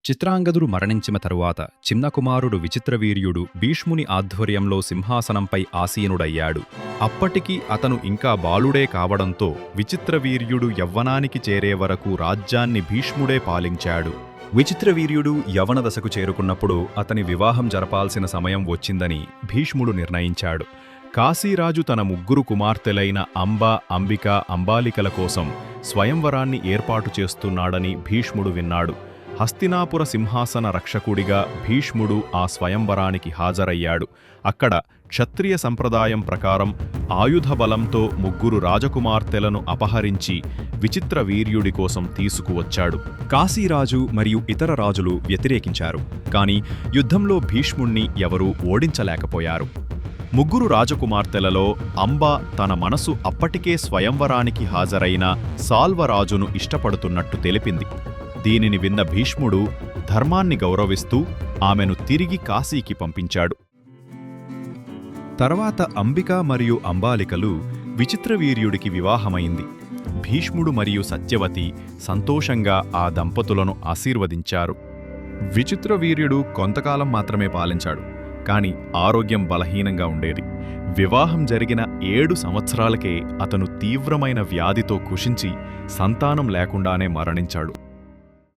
చిత్రాంగదుడు మరణించిన తరువాత చిన్న కుమారుడు విచిత్రవీర్యుడు భీష్ముని ఆధ్వర్యంలో సింహాసనంపై ఆసీనుడయ్యాడు. అప్పటికి అతను ఇంకా బాలుడే కావడంతో విచిత్రవీర్యుడు యవ్వనానికి చేరే వరకు రాజ్యాన్ని భీష్ముడే పాలించాడు. విచిత్రవీర్యుడు యవ్వన దశకు చేరుకున్నప్పుడు అతని వివాహం జరపాల్సిన సమయం వచ్చిందని భీష్ముడు నిర్ణయించాడు. కాశీరాజు తన ముగ్గురు కుమార్తెలైన అంబ, అంబిక, అంబాలికల కోసం స్వయంవరాన్ని ఏర్పాటు చేస్తున్నాడని భీష్ముడు విన్నాడు. హస్తినాపుర సింహాసన రక్షకుడిగా భీష్ముడు ఆ స్వయంవరానికి హాజరయ్యాడు. అక్కడ క్షత్రియ సంప్రదాయం ప్రకారం ఆయుధ బలంతో ముగ్గురు రాజకుమార్తెలను అపహరించి విచిత్రవీర్యుడి కోసం తీసుకువచ్చాడు. కాశీరాజు మరియు ఇతర రాజులు వ్యతిరేకించారు, కాని యుద్ధంలో భీష్ముణ్ణి ఎవరూ ఓడించలేకపోయారు. ముగ్గురు రాజకుమార్తెలలో అంబ తన మనసు అప్పటికే స్వయంవరానికి హాజరైన సాల్వరాజును ఇష్టపడుతున్నట్టు తెలిపింది. దీనిని విన్న భీష్ముడు ధర్మాన్ని గౌరవిస్తూ ఆమెను తిరిగి కాశీకి పంపించాడు. తర్వాత అంబిక మరియు అంబాలికలు విచిత్రవీర్యుడికి వివాహమైంది. భీష్ముడు మరియు సత్యవతి సంతోషంగా ఆ దంపతులను ఆశీర్వదించారు. విచిత్రవీర్యుడు కొంతకాలం మాత్రమే పాలించాడు, కాని ఆరోగ్యం బలహీనంగా ఉండేది. వివాహం జరిగిన 7 సంవత్సరాలకే అతను తీవ్రమైన వ్యాధితో కుషించి సంతానం లేకుండానే మరణించాడు.